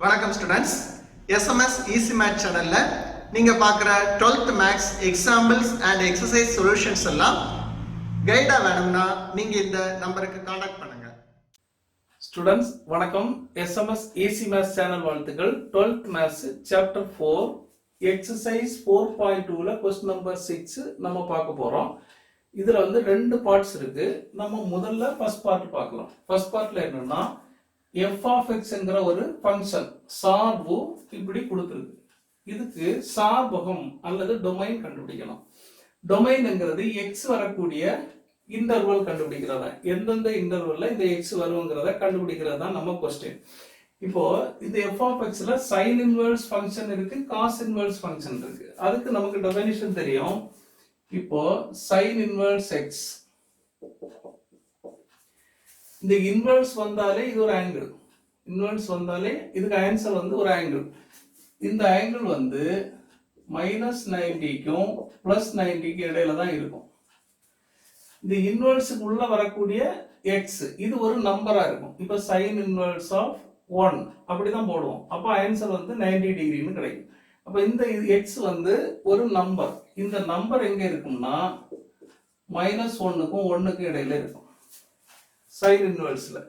வணக்கம் students. SMS easy math சேனல்ல நீங்க பார்க்குற 12th maths examples and exercise solutions எல்லாம் கைடா வேணும்னா நீங்க இந்த நம்பருக்கு காண்டாக்ட் பண்ணுங்க. ஸ்டூடெண்ட்ஸ் வணக்கம். எஸ்எம்எஸ் ஈஸி மேத்ஸ் சேனல் வாழ்த்துக்கள். 12th மேத்ஸ் சாப்டர் 4 எக்ஸசைஸ் 4.2ல क्वेश्चन நம்பர் 6 நம்ம பார்க்க போறோம். இதுல வந்து ரெண்டு பார்ட்ஸ் இருக்கு. நம்ம முதல்ல ஃபர்ஸ்ட் பார்ட் பார்க்கலாம். ஃபர்ஸ்ட் பார்ட்ல என்னன்னா f of x என்கிற ஒரு ஃபங்க்ஷன் சார்பு இப்படி கொடுத்திருக்கு. இதுக்கு சார்பகம் அல்லது டொமைன் கண்டுபிடிக்கணும். டொமைன்ங்கிறது x வரக்கூடிய இன்டர்வல் கண்டுபிடிக்கிறதா, எந்தெந்த இன்டர்வல்ல இந்த x வருங்கிறத கண்டுபிடிக்கிறது தான் நம்ம क्वेश्चन. இப்போ இந்த f of xல sin inverse function இருக்கு, cos inverse ஃபங்க்ஷன் இருக்கு. அதுக்கு நமக்கு டெஃபினிஷன் தெரியும். இப்போ sin inverse x, இந்த இன்வெர்ஸ் வந்தாலே இது ஒரு ஆங்கிள், இன்வெர்ஸ் வந்தாலே இதுக்கு ஆன்சர் வந்து ஒரு ஆங்கிள். இந்த ஆங்கிள் வந்து -90க்கும் +90க்கு இடையில தான் இருக்கும். இந்த இன்வெர்ஸுக்கு உள்ள வரக்கூடிய x இது ஒரு நம்பரா இருக்கும். இப்ப sin inverse of 1 அப்படிதான் போடுவோம். அப்ப ஆன்சர் வந்து 90 டிகிரின்னு கிடைக்கும். அப்ப இந்த x வந்து ஒரு நம்பர். இந்த நம்பர் எங்க இருக்கும்னா -1க்கும் 1க்கும் இடையில இருக்கும் sin இன்வெர்ஸ்ல.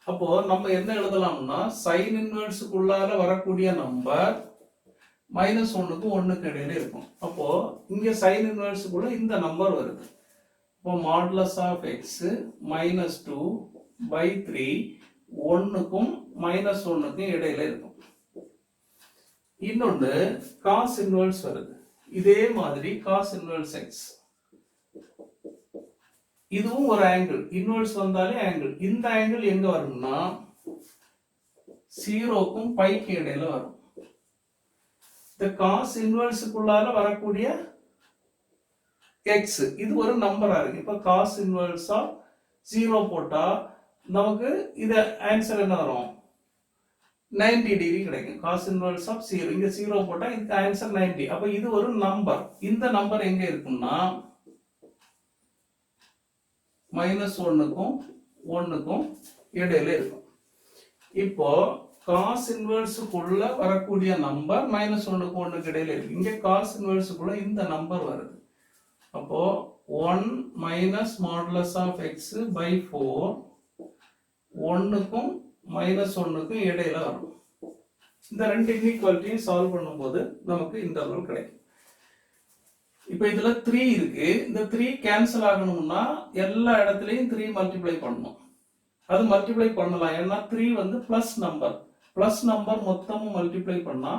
அப்போ நம்ம என்ன எழுதலாம்னா sin இன்வெர்ஸ்க்குள்ளார வரக்கூடிய நம்பர் -1க்கும் 1க்கும் இடையில இருக்கும். அப்போ இங்க sin இன்வெர்ஸ்க்குள்ள இந்த நம்பர் வருது. அப்போ மாடுலஸ் ஆஃப் x -2/3 1க்கும் -1க்கும் இடையில இருக்கும். இன்னொன்று cos இன்வெர்ஸ் வருது. இதே மாதிரி cos இன்வெர்ஸ் x, இதுவும் ஒரு ஆங்கிள், இன்வெர்ஸ் வந்தாலே ஆங்கிள். இந்த ஆங்கிள் எங்க வரும்னா 0க்கும் πக்கு இடையில வரும். இந்த cos இன்வெர்ஸ்க்குள்ளார வரக்கூடிய x இது ஒரு நம்பரா இருக்கு. இப்ப cos இன்வெர்ஸ் ஆஃப் 0 போட்டா நமக்கு இத ஆன்சர் என்ன வரும், 90 டிகிரி கிடைக்கும். cos இன்வெர்ஸ் ஆஃப் 0, இங்க 0 போட்டா இந்த ஆன்சர் 90. அப்ப இது ஒரு நம்பர். இந்த நம்பர் எங்க இருக்கும்னா -1க்கும் 1க்கும் இடையில இருக்கும். இப்போ cos இன்வெர்ஸ்க்குள்ள வரக்கூடிய நம்பர் -1க்கும் 1க்கும் இடையில இருக்கு. இங்க cos இன்வெர்ஸ்க்குள்ள இந்த நம்பர் வருது. அப்போ 1 - மாடுலஸ் ஆஃப் x/4 1க்கும் -1க்கும் இடையில வரும். இந்த ரெண்டு இன்இக்வாலிட்டியும் சால்வ் பண்ணும்போது நமக்கு இன்டர்வல் கிடைக்கும். இப்ப இதுல 3 இருக்கு. இந்த 3 கேன்சல் ஆகணும்னா எல்லா இடத்துலயும் 3 மல்டிப்ளை பண்ணணும். அது மல்டிப்ளை பண்ணலாம். ஏன்னா 3 வந்து பிளஸ் நம்பர். பிளஸ் நம்பர் மொத்தமும் மல்டிப்ளை பண்ணா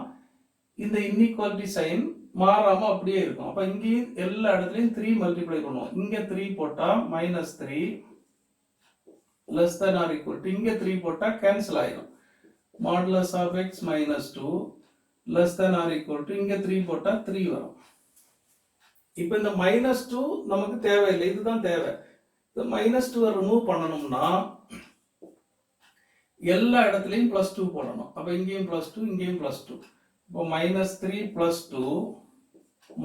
இந்த இன்இக்வாலிட்டி சைன் மாறாம அப்படியே இருக்கும். அப்ப இங்கேயும் எல்லா இடத்துலயும் 3 மல்டிப்ளை பண்ணுவோம். இங்க 3 போட்டா -3 less than or equal to, இங்க 3 போட்டா கேன்சல் ஆயிடும். Modulus of x -2 less than or equal to, இங்க 3 போட்டா 3 வரும். இப்ப இந்த -2 நமக்கு தேவையில்லை, இதுதான் தேவை. இந்த -2 ரிமூவ் பண்ணணும்னா எல்லா இடத்துலயும் +2 போடணும். அப்ப இங்கேயும் +2, இங்கேயும் +2. இப்போ -3 +2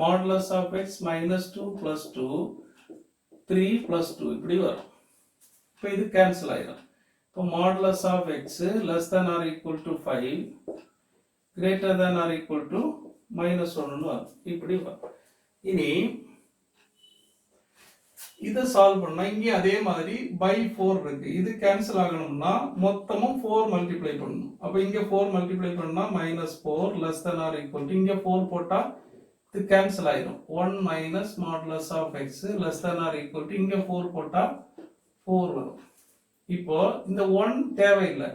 மாடுலஸ் ஆஃப் x -2 +2 3 +2 இப்படி வரும். இப்போ இது கேன்சல் ஆயிடும். இப்போ modulus of x less than or equal to 5 greater than or equal to -1 வரும். இப்படி வரும். இனி இதை சால்வ் பண்ணா இங்கே அதே மாதிரி /4 இருக்கு. இது கேன்சல் ஆகணும்னா மொத்தமும் 4 மல்டிப்ளை பண்ணணும். அப்ப இங்க 4 மல்டிப்ளை பண்ணா -4 less than or equal to, இங்க 4 போட்டா இது கேன்சல் ஆயிடும். 1 - modulus of x less than or equal to, இங்க 4 போட்டா 4 வரும். இப்போ இந்த 1 தேவையில்லை.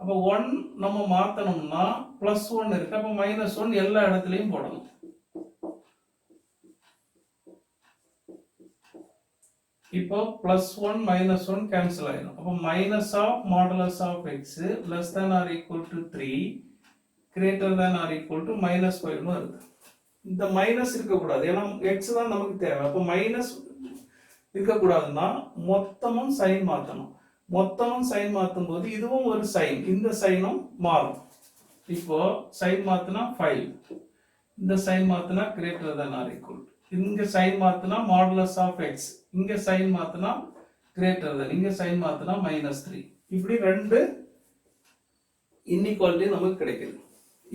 அப்ப 1 நம்ம மாத்தணும்னா +1 இருக்கு. அப்ப -1 எல்லா இடத்துலயும் போடணும். இப்போ +1 -1 கேன்சல் ஆயிடும். அப்போ minus of modulus of x less than or equal to 3 greater than or equal to -5 வருது. இந்த மைனஸ் இருக்கக்கூடாது, ஏன்னா x தான் நமக்கு தேவை. அப்போ மைனஸ் இருக்கக்கூடாதுன்னா மொத்தமும் சைன் மாற்றணும். மொத்தமும் சைன் மாற்றும் போது இதுவும் ஒரு சைன், இந்த சைனும் மாறும். இப்போ சைன் மாத்தினா 5, இந்த சைன் மாத்தினா greater than or equal to, இங்க சைன் மாத்தினா மாடுலஸ் ஆஃப் x, இங்க சைன் மாத்தினா கிரேட்டர் தென், இங்க சைன் மாத்தினா -3. இப்படி ரெண்டு இன்இக்வாலிட்டி நமக்கு கிடைக்குது.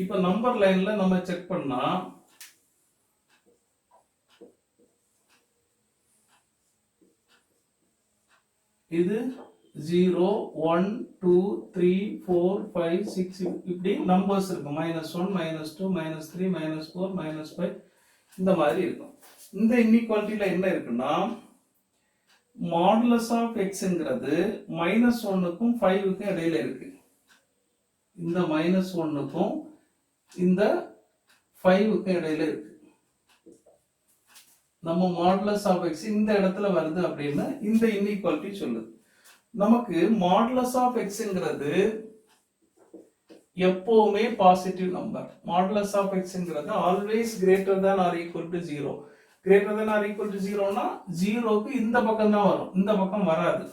இப்போ நம்பர் லைன்ல நம்ம செக் பண்ணா இது 0 1 2 3 4 5 6 இப்படி நம்பர்ஸ் இருக்கு. -1 -2 -3 -4 -5 இந்த மாதிரி இருக்கும். இந்த இன்இக்வாலிட்டியில என்ன இருக்குன்னா மாடுலஸ் ஆஃப் எக்ஸ்ங்கிறது -1க்கும் 5க்கும் இடையில இருக்கு. இந்த -1க்கும் இந்த 5க்கும் இடையில இருக்கு. நம்ம மாடுலஸ் ஆஃப் எக்ஸ் இந்த இடத்துல வருது அப்படின்னு இந்த இன்இக்வாலிட்டி சொல்லுது. நமக்கு மாடுலஸ் ஆஃப் எக்ஸ்ங்கிறது எப்பவுமே பாசிட்டிவ் நம்பர். மாடுலஸ் ஆஃப் எக்ஸ்ங்கிறது always greater than or equal to 0. Greater than or equal to 0னா 0க்கு இந்த பக்கம் தான் வரும், இந்த பக்கம் வராது.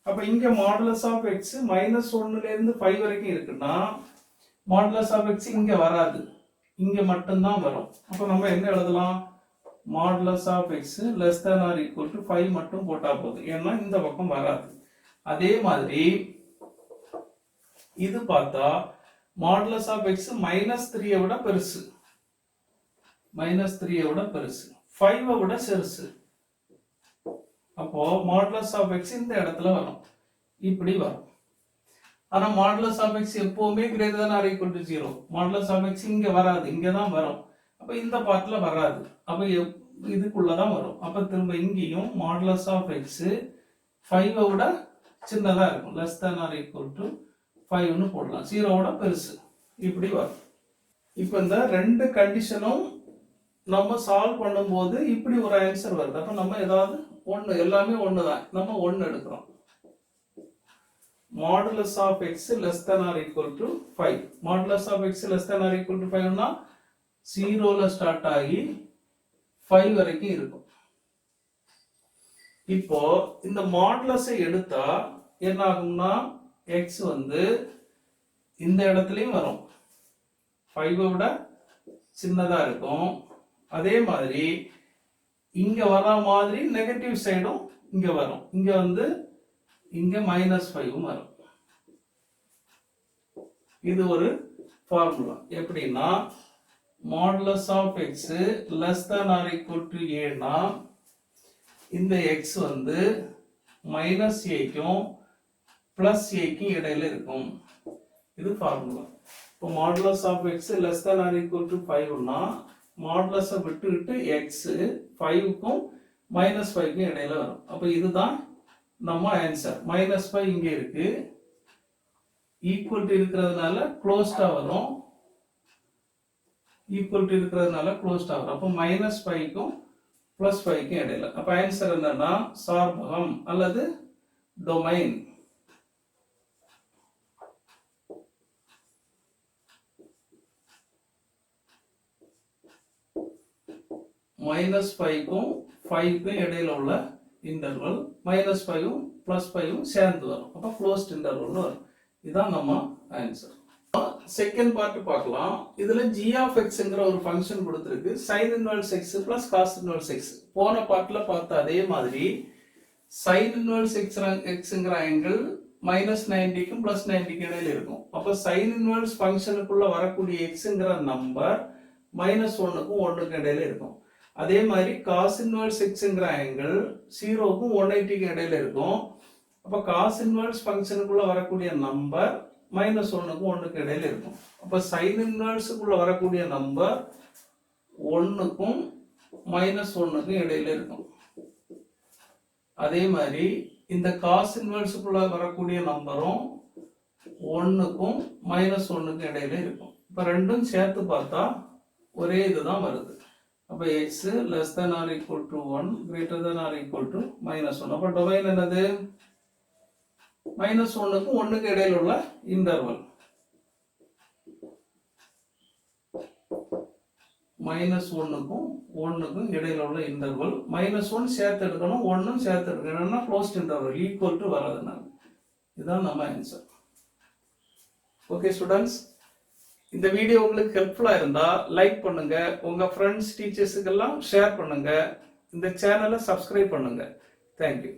அப்ப இங்க மாடுலஸ் ஆஃப் எக்ஸ் -1ல இருந்து 5 வரைக்கும் இருக்குன்னா மாடுலஸ் ஆஃப் எக்ஸ் இங்க வராது, இங்க மட்டும்தான் வரும். அப்ப நம்ம என்ன எழுதலாம்? Modulus of x less than or equal to 5 மட்டும் போட்டா போதும், ஏன்னா இந்த பக்கம் வராது. அதே மாதிரி இது பார்த்தா மாடுலஸ் ஆஃப் எக்ஸ் -3 விட பெருசு, -3 விட பெருசு, 5 விட சிறுசு. அப்போ மாடுலஸ் ஆஃப் எக்ஸ் இந்த இடத்துல வரும், இப்படி வரும். ஆனா மாடுலஸ் ஆஃப் எக்ஸ் எப்பவுமே greater than or equal to 0. Modulus of x இங்க வராது, இங்க தான் வரும். அப்ப இந்த பார்ட்ல வராது, அப்ப இதுக்குள்ளதான் வரும். அப்ப திரும்ப இங்கேயும் மாடுலஸ் ஆஃப் எக்ஸ் 5 விட சின்னதா இருக்கும், less than or equal to 5ன்னு போடலாம், 0 விட பெருசு, இப்படி வரும். இப்ப இந்த ரெண்டு கண்டிஷனும் நம்ம சால்வ் பண்ணும்போது இப்படி ஒரு ஆன்சர் வருது. அப்ப நம்ம ஏதாவது ஒண்ணு, எல்லாமே ஒண்ணுதான், நம்ம ஒண்ணு எடுக்கிறோம். Modulus of x less than or equal to 5. Modulus of x less than or equal to 5னா 0ல ஸ்டார்ட் ஆகி 5 வரைக்கும் இருக்கும். இப்போ இந்த மாடுலஸை எடுத்தா என்ன ஆகும்னா x வந்து இந்த இடத்துலயும் வரும், 5 விட சின்னதா இருக்கும். அதே மாதிரி இங்க வர மாதிரி நெகட்டிவ் சைடும் இங்க வரும், இங்க வந்து இங்க -5 வரும். இது ஒரு ஃபார்முலா. எப்படின்னா modulus of x less than or equal to ஏனா இந்த x வந்து -aக்கும் +aக்கும் இடையில இருக்கும். இது ஃபார்முலா. இப்போ modulus of x less than or equal to 5னா மாடுலஸை விட்டுவிட்டு x 5க்கும் -5க்கும் இடையில வரும். அப்போ இதுதான் நம்ம ஆன்சர். -5 இங்க இருக்கு, ஈக்குவல் டு இருக்கிறதுனால க்ளோஸ்டா வரும், ஈக்குவல் டு இருக்கிறதுனால க்ளோஸ்டா வரும். அப்போ -5க்கும் +5க்கும் இடையில. அப்ப ஆன்சர் என்னன்னா சார்பகம் அல்லது டொமைன். -5க்கும் 5க்கும் இடையில உள்ள இன்டர்வல், -5ம் +5ம் சேர்ந்து வரும். அப்ப க்ளோஸ்ட் இன்டர்வல் வரும். இதுதான் நம்ம ஆன்சர். செகண்ட் பார்ட் பார்க்கலாம். இதுல g of xங்கிற ஒரு ஃபங்க்ஷன் கொடுத்திருக்கு, sin inverse x plus cos inverse x. போன பார்ட்ல பார்த்த அதே மாதிரி sin inverse xங்கிற ஆங்கிள் -90க்கும் +90க்கும் இடையில இருக்கும். அப்ப sin inverse ஃபங்க்ஷனுக்குள்ள வரக்கூடிய xங்கிற நம்பர் -1க்கும் 1க்கும் இடையில இருக்கும். அதே மாதிரி cos inverse xங்கிற ஆங்கிள் 0க்கும் 180க்கும் இடையில இருக்கும். அப்ப cos inverse ஃபங்க்ஷனுக்குள்ள வரக்கூடிய நம்பர் -1க்கும் 1க்கும் இடையில இருக்கும். அப்ப sin inverseக்குள்ள வரக்கூடிய நம்பர் 1க்கும் -1க்கும் இடையில இருக்கும். அதே மாதிரி இந்த cos inverseக்குள்ள வரக்கூடிய நம்பரும் 1க்கும் -1க்கும் இடையில இருக்கும். இப்ப ரெண்டும் சேர்த்து பார்த்தா ஒரே இதுதான் வருது. அப்ப x less than or equal to 1 greater than or equal to -1. அப்ப டொமைன் என்னது? -1க்கும் 1க்கும் இடையில உள்ள இன்டர்வல். -1க்கும் 1க்கும் இடையில உள்ள இன்டர்வல். -1 சேர்த்து எடுக்கணும், 1ம் சேர்த்து எடுக்கணும்னா க்ளோஸ்ட் இன்டர்வல் ஈக்குவல் டு வரதுனால. இதுதான் நம்ம ஆன்சர். ஓகே ஸ்டூடெண்ட்ஸ், இந்த வீடியோ உங்களுக்கு ஹெல்ப்ஃபுல்லா இருந்தா லைக் பண்ணுங்க, உங்க ஃப்ரெண்ட்ஸ் டீச்சர்ஸுக்கெல்லாம் ஷேர் பண்ணுங்க, இந்த சேனலை சப்ஸ்கிரைப் பண்ணுங்க. தேங்க்யூ.